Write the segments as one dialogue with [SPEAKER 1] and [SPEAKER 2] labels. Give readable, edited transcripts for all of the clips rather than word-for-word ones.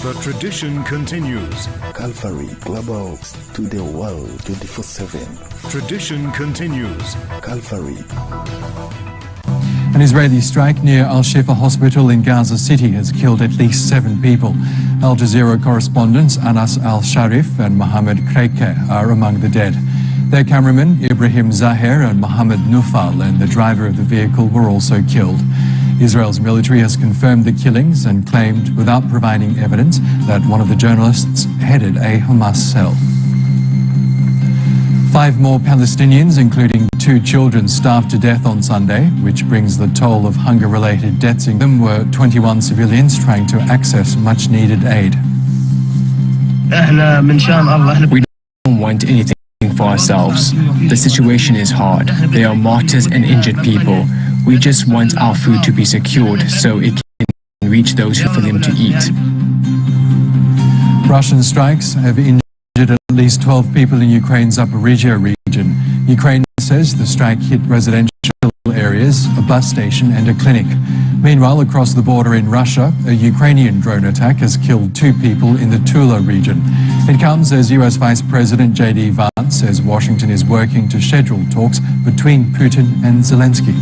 [SPEAKER 1] The tradition continues.
[SPEAKER 2] Calvary Global to the world 24/7.
[SPEAKER 1] Tradition continues.
[SPEAKER 2] Calvary.
[SPEAKER 3] An Israeli strike near Al-Shifa Hospital in Gaza City has killed at least 7 people. Al Jazeera correspondents Anas Al-Sharif and Mohammed Kreike are among the dead. Their cameraman Ibrahim Zahir and Mohammed Nufal and the driver of the vehicle were also killed. Israel's military has confirmed the killings and claimed, without providing evidence, that one of the journalists headed a Hamas cell. 5 more Palestinians, including 2 children, starved to death on Sunday, which brings the toll of hunger-related deaths in them. Were 21 civilians trying to access much-needed aid.
[SPEAKER 4] We don't want anything for ourselves. The situation is hard. There are martyrs and injured people. We just want our food to be secured so it can reach those for them to eat.
[SPEAKER 3] Russian strikes have injured at least 12 people in Ukraine's Zaporizhia region. Ukraine says the strike hit residential areas, a bus station and a clinic. Meanwhile, across the border in Russia, a Ukrainian drone attack has killed 2 people in the Tula region. It comes as US Vice President J.D. Vance says Washington is working to schedule talks between Putin and Zelensky.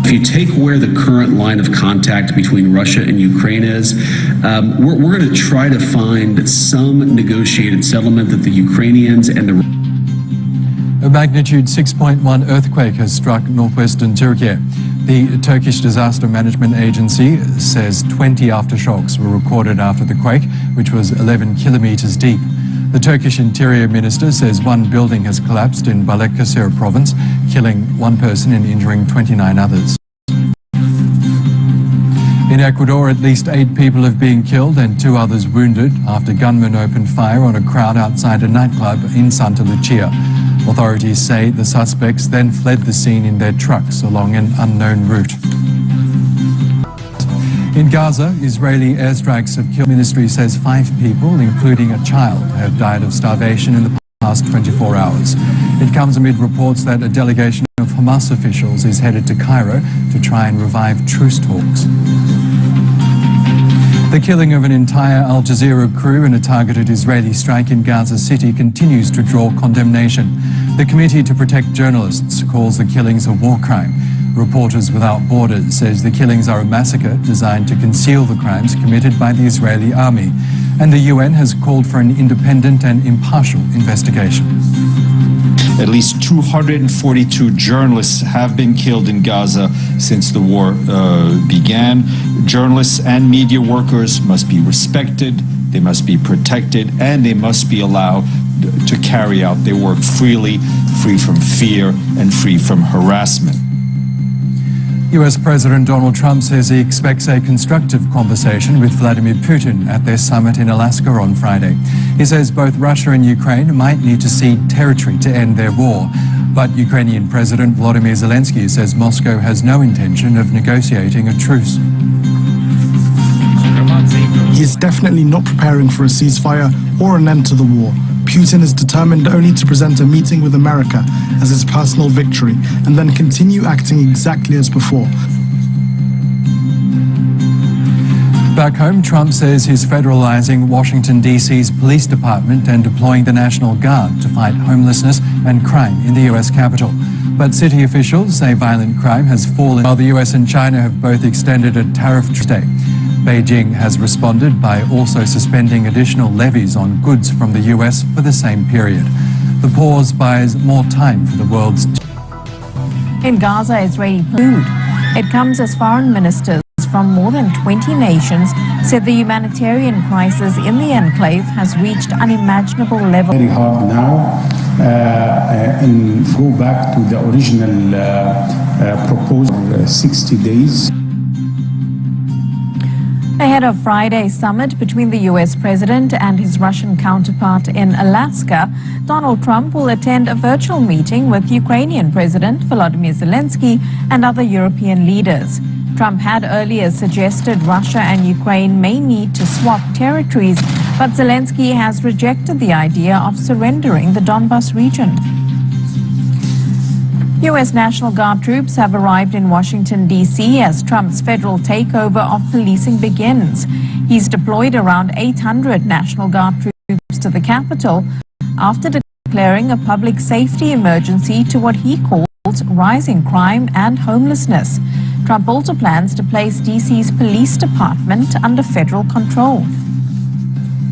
[SPEAKER 5] If you take where the current line of contact between Russia and Ukraine is, we're going to try to find some negotiated settlement that the Ukrainians and the...
[SPEAKER 3] A magnitude 6.1 earthquake has struck northwestern Turkey. The Turkish Disaster Management Agency says 20 aftershocks were recorded after the quake, which was 11 kilometers deep. The Turkish Interior Minister says 1 building has collapsed in Balıkesir province, killing 1 person and injuring 29 others. In Ecuador, at least 8 people have been killed and 2 others wounded after gunmen opened fire on a crowd outside a nightclub in Santa Lucia. Authorities say the suspects then fled the scene in their trucks along an unknown route. In Gaza, Israeli airstrikes have killed. The ministry says 5 people, including a child, have died of starvation in the past 24 hours. It comes amid reports that a delegation of Hamas officials is headed to Cairo to try and revive truce talks. The killing of an entire Al Jazeera crew in a targeted Israeli strike in Gaza City continues to draw condemnation. The Committee to Protect Journalists calls the killings a war crime. Reporters Without Borders says the killings are a massacre designed to conceal the crimes committed by the Israeli army. And the UN has called for an independent and impartial investigation.
[SPEAKER 6] At least 242 journalists have been killed in Gaza since the war began. Journalists and media workers must be respected, they must be protected, and they must be allowed to carry out their work freely, free from fear and free from harassment.
[SPEAKER 3] US President Donald Trump says he expects a constructive conversation with Vladimir Putin at their summit in Alaska on Friday. He says both Russia and Ukraine might need to cede territory to end their war. But Ukrainian President Volodymyr Zelensky says Moscow has no intention of negotiating a truce.
[SPEAKER 7] He is definitely not preparing for a ceasefire or an end to the war. Putin is determined only to present a meeting with America as his personal victory and then continue acting exactly as before.
[SPEAKER 3] Back home, Trump says he's federalizing Washington, D.C.'s police department and deploying the National Guard to fight homelessness and crime in the U.S. Capitol. But city officials say violent crime has fallen, while the U.S. and China have both extended a tariff stay. Beijing has responded by also suspending additional levies on goods from the U.S. for the same period. The pause buys more time for the world's...
[SPEAKER 8] In Gaza, Israeli food. It comes as foreign ministers from more than 20 nations said the humanitarian crisis in the enclave has reached unimaginable levels.
[SPEAKER 9] Very hard now and go back to the original proposal, 60 days.
[SPEAKER 8] Ahead of Friday's summit between the U.S. president and his Russian counterpart in Alaska, Donald Trump will attend a virtual meeting with Ukrainian President Volodymyr Zelensky and other European leaders. Trump had earlier suggested Russia and Ukraine may need to swap territories, but Zelensky has rejected the idea of surrendering the Donbas region. U.S. National Guard troops have arrived in Washington, D.C. as Trump's federal takeover of policing begins. He's deployed around 800 National Guard troops to the Capitol after declaring a public safety emergency to what he calls rising crime and homelessness. Trump also plans to place D.C.'s police department under federal control.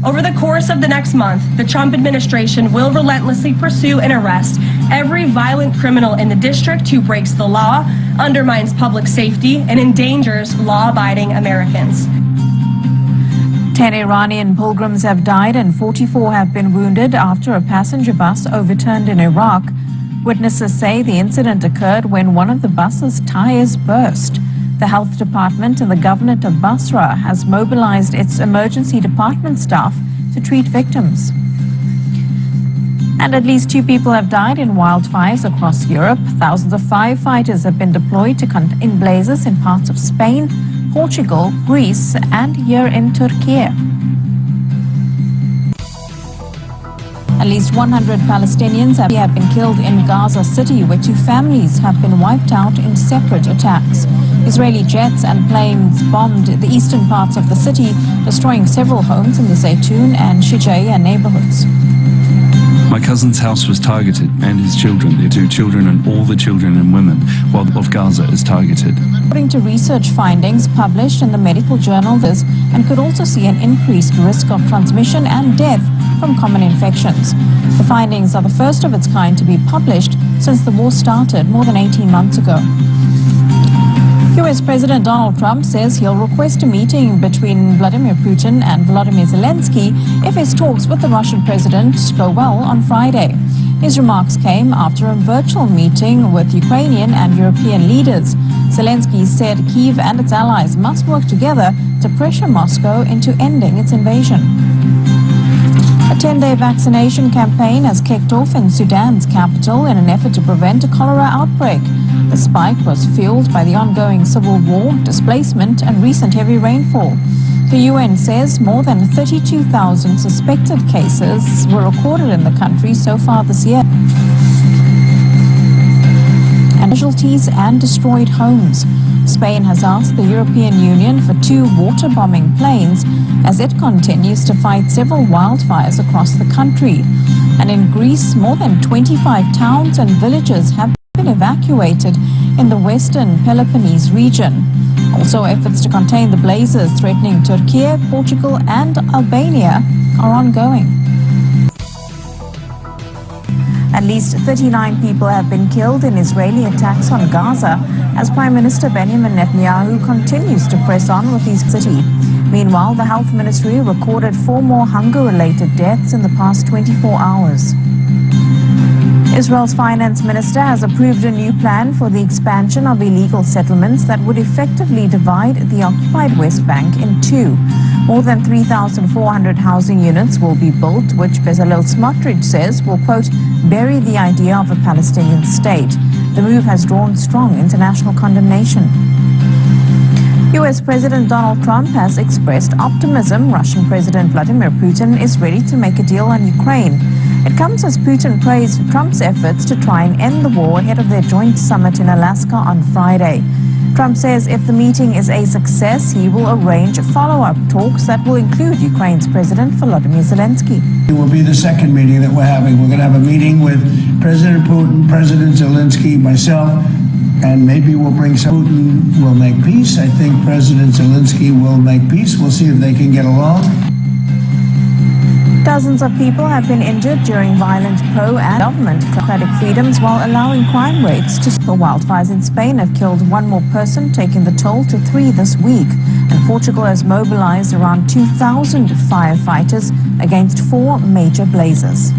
[SPEAKER 10] Over the course of the next month, the Trump administration will relentlessly pursue and arrest every violent criminal in the district who breaks the law, undermines public safety, and endangers law-abiding Americans.
[SPEAKER 8] 10 Iranian pilgrims have died and 44 have been wounded after a passenger bus overturned in Iraq. Witnesses say the incident occurred when one of the bus's tires burst. The health department in the governorate of Basra has mobilized its emergency department staff to treat victims. And at least 2 people have died in wildfires across Europe. Thousands of firefighters have been deployed to contain blazes in parts of Spain, Portugal, Greece, and here in Turkey. At least 100 Palestinians have been killed in Gaza City, where 2 families have been wiped out in separate attacks. Israeli jets and planes bombed the eastern parts of the city, destroying several homes in the Zaytun and Shijaya neighborhoods.
[SPEAKER 11] My cousin's house was targeted, and his children, their 2 children, and all the children and women of Gaza is targeted.
[SPEAKER 8] According to research findings published in the medical journal, this and could also see an increased risk of transmission and death from common infections. The findings are the first of its kind to be published since the war started more than 18 months ago. U.S. President Donald Trump says he'll request a meeting between Vladimir Putin and Volodymyr Zelensky if his talks with the Russian president go well on Friday. His remarks came after a virtual meeting with Ukrainian and European leaders. Zelensky said Kyiv and its allies must work together to pressure Moscow into ending its invasion. A 10-day vaccination campaign has kicked off in Sudan's capital in an effort to prevent a cholera outbreak. The spike was fueled by the ongoing civil war, displacement, and recent heavy rainfall. The UN says more than 32,000 suspected cases were recorded in the country so far this year. And casualties and destroyed homes. Spain has asked the European Union for 2 water-bombing planes as it continues to fight several wildfires across the country. And in Greece, more than 25 towns and villages have been evacuated in the western Peloponnese region. Also, efforts to contain the blazes threatening Turkey, Portugal, and Albania are ongoing. At least 39 people have been killed in Israeli attacks on Gaza as Prime Minister Benjamin Netanyahu continues to press on with his city. Meanwhile, the health ministry recorded 4 more hunger-related deaths in the past 24 hours. Israel's finance minister has approved a new plan for the expansion of illegal settlements that would effectively divide the occupied West Bank in 2. More than 3,400 housing units will be built, which Bezalel Smotrich says will, quote, bury the idea of a Palestinian state. The move has drawn strong international condemnation. U.S. President Donald Trump has expressed optimism Russian President Vladimir Putin is ready to make a deal on Ukraine. It comes as Putin praised Trump's efforts to try and end the war ahead of their joint summit in Alaska on Friday. Trump says if the meeting is a success, he will arrange follow-up talks that will include Ukraine's President Volodymyr Zelensky.
[SPEAKER 12] It will be the second meeting that we're having. We're going to have a meeting with President Putin, President Zelensky, myself, and maybe we'll bring some. Putin will make peace. I think President Zelensky will make peace. We'll see if they can get along.
[SPEAKER 8] Dozens of people have been injured during violent pro- and government democratic freedoms while allowing crime rates to soar. Wildfires in Spain have killed 1 more person, taking the toll to 3 this week. And Portugal has mobilized around 2,000 firefighters against 4 major blazes.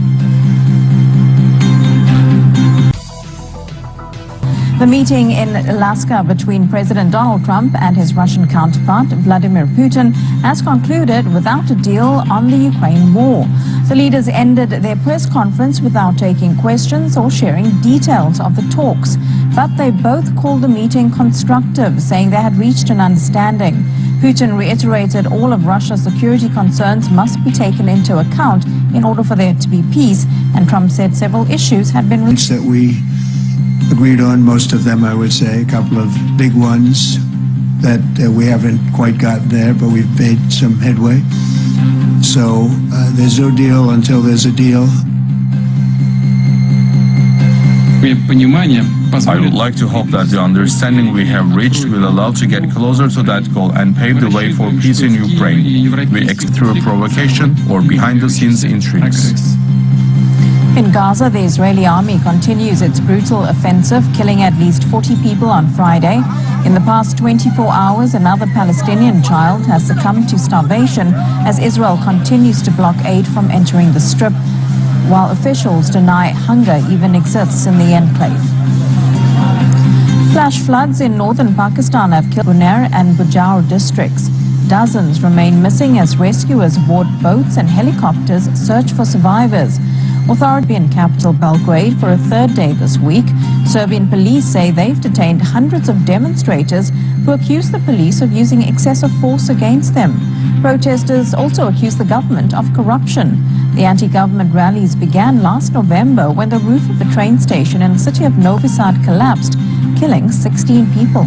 [SPEAKER 8] The meeting in Alaska between President Donald Trump and his Russian counterpart, Vladimir Putin, has concluded without a deal on the Ukraine war. The leaders ended their press conference without taking questions or sharing details of the talks, but they both called the meeting constructive, saying they had reached an understanding. Putin reiterated all of Russia's security concerns must be taken into account in order for there to be peace, and Trump said several issues had been reached.
[SPEAKER 12] That we agreed on, most of them, I would say, a couple of big ones that we haven't quite gotten there, but we've made some headway. So there's no deal until there's a deal.
[SPEAKER 13] I would like to hope that the understanding we have reached will allow to get closer to that goal and pave the way for peace in Ukraine. We expect through provocation or behind-the-scenes intrigues.
[SPEAKER 8] In Gaza, the Israeli army continues its brutal offensive, killing at least 40 people on Friday. In the past 24 hours, another Palestinian child has succumbed to starvation as Israel continues to block aid from entering the Strip, while officials deny hunger even exists in the enclave. Flash floods in northern Pakistan have killed Buner and Bujaur districts. Dozens remain missing as rescuers board boats and helicopters search for survivors. Authorities in capital Belgrade for a third day this week. Serbian police say they've detained hundreds of demonstrators who accuse the police of using excessive force against them. Protesters also accuse the government of corruption. The anti-government rallies began last November when the roof of a train station in the city of Novi Sad collapsed, killing 16 people.